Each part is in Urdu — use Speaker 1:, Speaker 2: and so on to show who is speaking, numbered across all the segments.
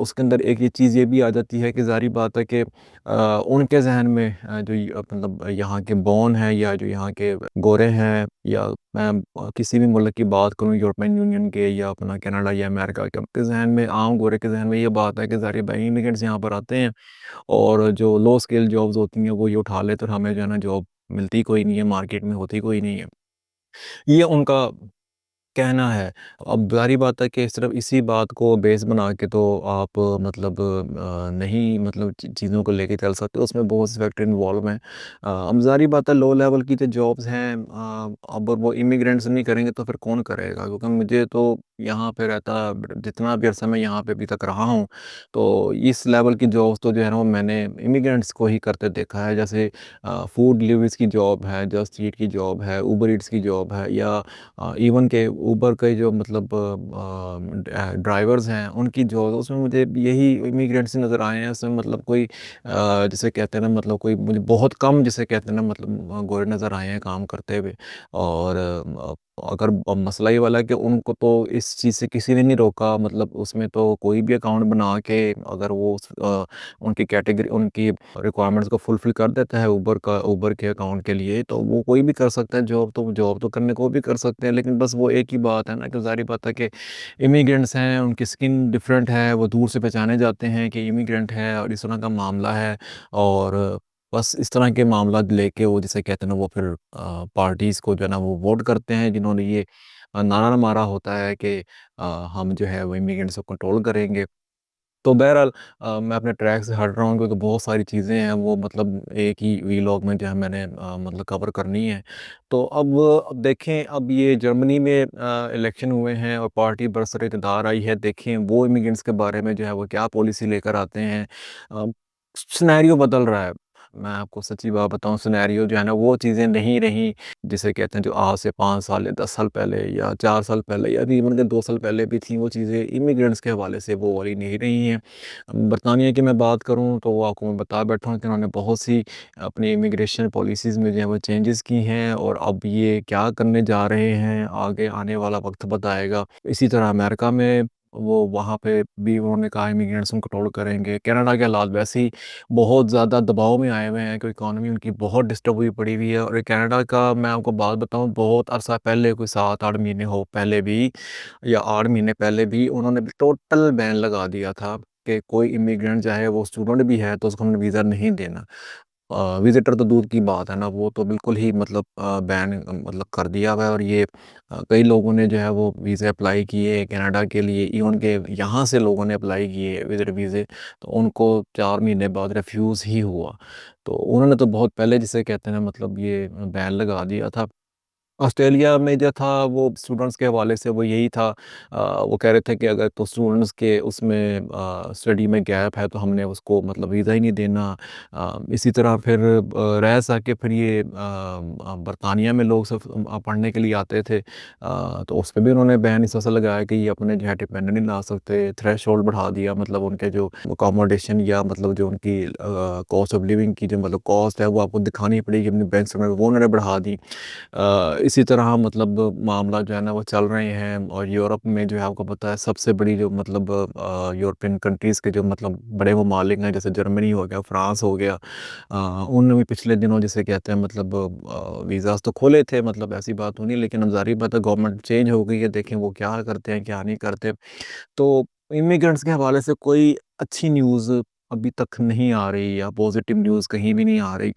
Speaker 1: اس کے اندر ایک یہ چیز یہ بھی آ جاتی ہے کہ ظاہری بات ہے کہ ان کے ذہن میں جو مطلب یہاں کے بون ہیں یا جو یہاں کے گورے ہیں، یا میں کسی بھی ملک کی بات کروں یورپین یونین کے یا اپنا کینیڈا یا امریکہ کے، ان کے ذہن میں، عام گورے کے ذہن میں یہ بات ہے کہ ظاہر بھائی امیگرینٹس یہاں پر آتے ہیں اور جو لو اسکل جابز ہوتی ہیں وہ یہ اٹھا لیتے، اور ہمیں جو ہے نا جاب ملتی کوئی نہیں ہے، مارکیٹ میں ہوتی کوئی نہیں ہے، یہ ان کا کہنا ہے۔ اب ظاہری بات ہے کہ صرف اسی بات کو بیس بنا کے تو آپ مطلب نہیں مطلب چیزوں کو لے کے چل سکتے، اس میں بہت سے فیکٹر انوالو ہیں۔ اب ظاہری بات ہے لو لیول کی جو جابز ہیں، اب وہ امیگرینٹس نہیں کریں گے تو پھر کون کرے گا؟ کیونکہ مجھے تو یہاں پہ رہتا جتنا بھی عرصہ میں یہاں پہ ابھی تک رہا ہوں، تو اس لیول کی جابز تو جو ہے نا وہ میں نے امیگرینٹس کو ہی کرتے دیکھا ہے، جیسے فوڈ ڈلیوریز کی جاب ہے، جسٹ ایٹ کی جاب ہے، اوبر ایٹس کی جاب ہے، یا ایون کہ اوبر کے جو مطلب ڈرائیورز ہیں ان کی جو، اس میں مجھے یہی امیگرینٹس نظر آئے ہیں، اس میں مطلب کوئی جسے کہتے ہیں نا مطلب کوئی مجھے بہت کم جسے کہتے ہیں نا مطلب گورے نظر آئے ہیں کام کرتے ہوئے۔ اور اگر مسئلہ یہ والا ہے کہ ان کو تو اس چیز سے کسی نے نہیں روکا، مطلب اس میں تو کوئی بھی اکاؤنٹ بنا کے اگر وہ ان کی کیٹیگری ان کی ریکوائرمنٹس کو فلفل کر دیتا ہے اوبر کے اکاؤنٹ کے لیے، تو وہ کوئی بھی کر سکتا ہے جاب، تو جاب تو کرنے کو بھی کر سکتے ہیں، لیکن بس وہ ایک ہی بات ہے نا کہ ظاہری بات ہے کہ امیگرینٹس ہیں، ان کی سکن ڈفرینٹ ہے، وہ دور سے پہچانے جاتے ہیں کہ امیگرینٹ ہے اور اس طرح کا معاملہ ہے، اور بس اس طرح کے معاملات لے کے وہ جسے کہتے ہیں نا وہ پھر پارٹیز کو جو ہے نا وہ ووٹ کرتے ہیں، جنہوں نے یہ نعرہ مارا ہوتا ہے کہ ہم جو ہے وہ امیگرینٹس کو کنٹرول کریں گے۔ تو بہرحال میں اپنے ٹریک سے ہٹ رہا ہوں کیونکہ بہت ساری چیزیں ہیں وہ مطلب ایک ہی ویلاگ میں جو ہے میں نے مطلب کور کرنی ہے۔ تو اب دیکھیں، اب یہ جرمنی میں الیکشن ہوئے ہیں اور پارٹی برسر اقتدار آئی ہے، دیکھیں وہ امیگرینٹس کے بارے میں جو ہے وہ کیا پالیسی لے کر آتے ہیں۔ سنیریو بدل رہا ہے، میں آپ کو سچی بات بتاؤں، سنیریو جو ہے نا وہ چیزیں نہیں رہیں جسے کہتے ہیں جو آج سے 5 سال یا 10 سال پہلے یا 4 سال پہلے یا ایون کہ 2 سال پہلے بھی تھیں، وہ چیزیں امیگرینٹس کے حوالے سے وہ والی نہیں رہی ہیں۔ برطانیہ کی میں بات کروں تو وہ آپ کو میں بتا بیٹھا ہوں کہ انہوں نے بہت سی اپنی امیگریشن پالیسیز میں جو ہے وہ چینجز کی ہیں، اور اب یہ کیا کرنے جا رہے ہیں آگے آنے والا وقت بتائے گا۔ اسی طرح امریکہ میں وہ وہاں پہ بھی انہوں نے کہا امیگرینٹس کو کنٹرول کریں گے۔ کینیڈا کے حالات ویسے ہی بہت زیادہ دباؤ میں آئے ہوئے ہیں کہ اکانومی ان کی بہت ڈسٹرب ہوئی پڑی ہوئی ہے، اور کینیڈا کا میں آپ کو بات بتاؤں بہت عرصہ پہلے، کوئی 7-8 مہینے ہو پہلے بھی یا 8 مہینے پہلے بھی انہوں نے ٹوٹل بین لگا دیا تھا کہ کوئی امیگرینٹ چاہے وہ اسٹوڈنٹ بھی ہے تو اس کو ہم نے ویزا نہیں دینا۔ وزٹر تو دور کی بات ہے نا، وہ تو بالکل ہی مطلب بین مطلب کر دیا ہوا ہے، اور یہ کئی لوگوں نے جو ہے وہ ویزے اپلائی کیے کینیڈا کے لیے، ایون کہ یہاں سے لوگوں نے اپلائی کیے وزٹ ویزے، تو ان کو 4 مہینے بعد ریفیوز ہی ہوا۔ تو انہوں نے تو بہت پہلے جسے کہتے ہیں مطلب یہ بین لگا دیا تھا۔ آسٹریلیا میں جو تھا وہ اسٹوڈنٹس کے حوالے سے وہ یہی تھا، وہ کہہ رہے تھے کہ اگر تو اسٹوڈنٹس کے اس میں اسٹڈی میں گیپ ہے تو ہم نے اس کو مطلب ویزا ہی نہیں دینا۔ اسی طرح پھر رہ سا کے پھر یہ برطانیہ میں لوگ سب پڑھنے کے لیے آتے تھے، تو اس پہ بھی انہوں نے بین اس طرح سے لگایا کہ یہ اپنے جو ہے ڈپینڈنٹ نہیں لا سکتے، تھریش ہولڈ بڑھا دیا، مطلب ان کے جو اکاموڈیشن یا مطلب جو ان کی کاسٹ آف لیونگ کی جو مطلب کاسٹ ہے وہ آپ کو دکھانی پڑے گی اپنے بینک اسٹیٹمنٹ میں، وہ انہوں نے بڑھا دی۔ اسی طرح مطلب معاملہ جو ہے نا وہ چل رہے ہیں، اور یورپ میں جو ہے آپ کو پتہ ہے سب سے بڑی جو مطلب یورپین کنٹریز کے جو مطلب بڑے ممالک ہیں جیسے جرمنی ہو گیا، فرانس ہو گیا، ان نے بھی پچھلے دنوں جسے کہتے ہیں مطلب ویزاز تو کھولے تھے، مطلب ایسی بات ہونی، لیکن اب ظاہری بات ہے گورنمنٹ چینج ہو گئی ہے، دیکھیں وہ کیا کرتے ہیں کیا نہیں کرتے۔ تو امیگرینٹس کے حوالے سے کوئی اچھی نیوز ابھی تک نہیں آ رہی، یا پازیٹیو نیوز کہیں بھی نہیں آ رہی۔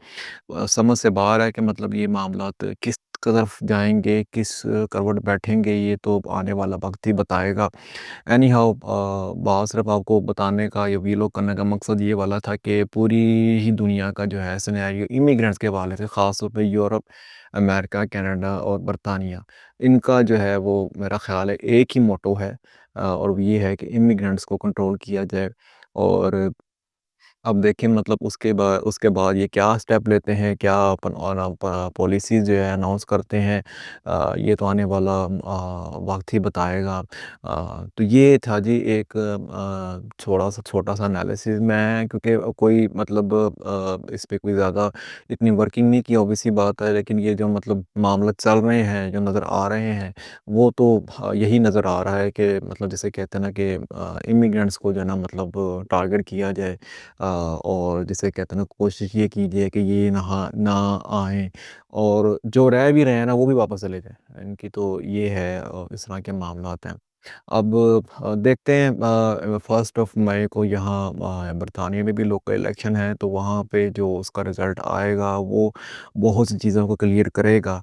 Speaker 1: سمجھ سے باہر ہے کہ مطلب یہ معاملات کس طرف جائیں گے، کس کروٹ بیٹھیں گے، یہ تو آنے والا وقت ہی بتائے گا۔ اینی ہاؤ، بات صرف آپ کو بتانے کا یا ویلوگ کرنے کا مقصد یہ والا تھا کہ پوری ہی دنیا کا جو ہے سینیریو امیگرینٹس کے حوالے سے، خاص طور پہ یورپ، امریکہ، کینیڈا اور برطانیہ، ان کا جو ہے وہ میرا خیال ہے ایک ہی موٹو ہے، اور وہ یہ ہے کہ امیگرینٹس کو کنٹرول کیا جائے۔ اور اب دیکھیں مطلب اس کے بعد یہ کیا سٹیپ لیتے ہیں، کیا پالیسیز جو ہے اناؤنس کرتے ہیں، یہ تو آنے والا وقت ہی بتائے گا۔ تو یہ تھا جی ایک چھوٹا سا انالیسز میں، کیونکہ کوئی مطلب اس پہ کوئی زیادہ اتنی ورکنگ نہیں کی، اوبیسی بات ہے، لیکن یہ جو مطلب معاملہ چل رہے ہیں، جو نظر آ رہے ہیں، وہ تو یہی نظر آ رہا ہے کہ مطلب جسے کہتے ہیں نا کہ امیگرینٹس کو جو ہے نا مطلب ٹارگٹ کیا جائے، اور جسے کہتے ہیں نا کوشش یہ کیجیے کہ یہ نہ آئیں، اور جو رہ بھی رہے ہیں نا وہ بھی واپس چلے جائیں، ان کی تو یہ ہے اس طرح کے معاملات ہیں۔ اب دیکھتے ہیں 1 مئی کو یہاں برطانیہ میں بھی لوکل الیکشن ہے، تو وہاں پہ جو اس کا رزلٹ آئے گا وہ بہت سی چیزوں کو کلیئر کرے گا،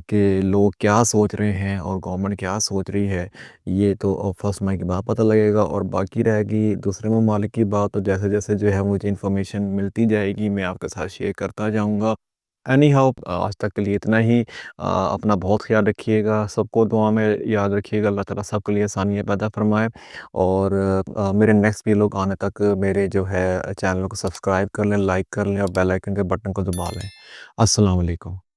Speaker 1: کہ لوگ کیا سوچ رہے ہیں اور گورنمنٹ کیا سوچ رہی ہے۔ یہ تو 1 مئی کے بعد پتہ لگے گا، اور باقی رہے گی دوسرے ممالک کی بات، تو جیسے جیسے جو ہے مجھے انفارمیشن ملتی جائے گی میں آپ کے ساتھ شیئر کرتا جاؤں گا۔ اینی ہاؤ آج تک کے لیے اتنا ہی۔ اپنا بہت خیال رکھیے گا، سب کو دعا میں یاد رکھیے گا، اللہ تعالیٰ سب کے لیے آسانیاں پیدا فرمائے، اور میرے نیکسٹ ویلوگ آنے تک میرے جو ہے چینل کو سبسکرائب کر لیں، لائک کر لیں، اور بیل آئکن کے بٹن کو دبا لیں۔ السلام علیکم۔